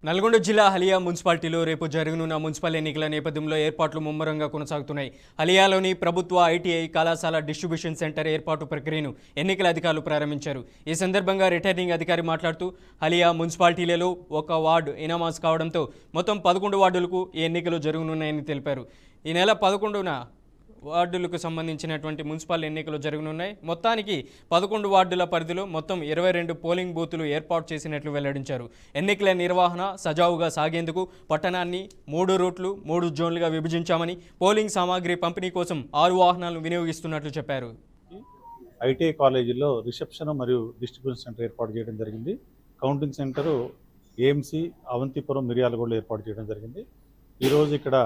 నల్గొండ జిల్లా హలియా మున్సిపాలిటీలో రేపు జరగనున్న మున్సిపల్ ఎన్నికల నేపథ్యంలో ఏర్పాట్లు ముమ్మరంగా కొనసాగుతున్నాయి. హలియాలోని ప్రభుత్వ ఐటీఐ కళాశాల డిస్ట్రిబ్యూషన్ సెంటర్ ఏర్పాటు ప్రక్రియను ఎన్నికల అధికారులు ప్రారంభించారు. ఈ సందర్భంగా రిటర్నింగ్ అధికారి మాట్లాడుతూ హలియా మున్సిపాలిటీలలో ఒక వార్డు ఇనామాస్ కావడంతో మొత్తం 11 వార్డులకు ఈ ఎన్నికలు జరగనున్నాయని తెలిపారు. ఈ నెల 11న వార్డులకు సంబంధించినటువంటి మున్సిపల్ ఎన్నికలు జరగనున్నాయి. మొత్తానికి 11 వార్డుల పరిధిలో మొత్తం 22 పోలింగ్ బూతులు ఏర్పాటు చేసినట్లు వెల్లడించారు. ఎన్నికల నిర్వహణ సజావుగా సాగేందుకు పట్టణాన్ని 3 రూట్లు 3 జోన్లుగా విభజించామని, పోలింగ్ సామాగ్రి పంపిణీ కోసం 6 వాహనాలను వినియోగిస్తున్నట్లు చెప్పారు. ఐటీఐ కాలేజీలో రిసెప్షన్ మరియు డిస్ట్రిబ్యూషన్ సెంటర్ ఏర్పాటు చేయడం జరిగింది. కౌంటింగ్ సెంటరు ఏఎంసీ అవంతిపురం మిర్యాలగూడలో ఏర్పాటు చేయడం జరిగింది. ఈరోజు ఇక్కడ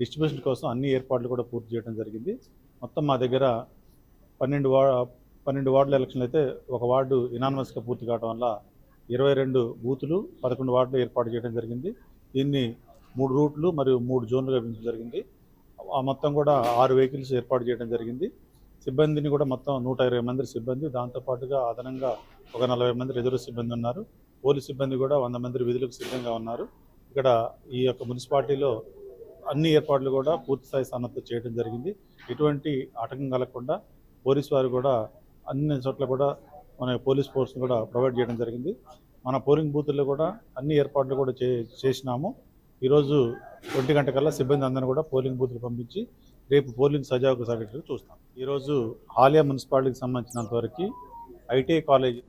డిస్ట్రిబ్యూషన్ కోసం అన్ని ఏర్పాట్లు కూడా పూర్తి చేయడం జరిగింది. మొత్తం మా దగ్గర 12 వార్డుల ఎలక్షన్లు అయితే ఒక వార్డు ఇనానిమస్గా పూర్తి కావడం వల్ల 22 బూతులు 11 వార్డులు ఏర్పాటు చేయడం జరిగింది. దీన్ని 3 రూట్లు మరియు 3 జోన్లుగా విభజించడం జరిగింది. మొత్తం కూడా 6 వెహికల్స్ ఏర్పాటు చేయడం జరిగింది. సిబ్బందిని కూడా మొత్తం 120 మంది సిబ్బంది, దాంతోపాటుగా అదనంగా ఒక 40 మంది రిజర్వ్ సిబ్బంది ఉన్నారు. పోలీస్ సిబ్బంది కూడా 100 మంది విధులకు సిద్ధంగా ఉన్నారు. ఇక్కడ ఈ యొక్క మున్సిపాలిటీలో అన్ని ఏర్పాట్లు కూడా పూర్తిస్థాయి సన్నద్ధత చేయడం జరిగింది. ఎటువంటి ఆటంకం కలగకుండా పోలీసు వారు కూడా అన్ని చోట్ల కూడా మన పోలీస్ ఫోర్స్ కూడా ప్రొవైడ్ చేయడం జరిగింది. మన పోలింగ్ బూతుల్లో కూడా అన్ని ఏర్పాట్లు కూడా చేసినాము. ఈరోజు 1 గంట కల్లా సిబ్బంది అందరినీ కూడా పోలింగ్ బూతులు పంపించి రేపు పోలింగ్ సజావుగా సాగేటట్టు చూస్తాం. ఈరోజు హాలియా మున్సిపాలిటీకి సంబంధించినంత వరకు ఐటీఐ కాలేజ్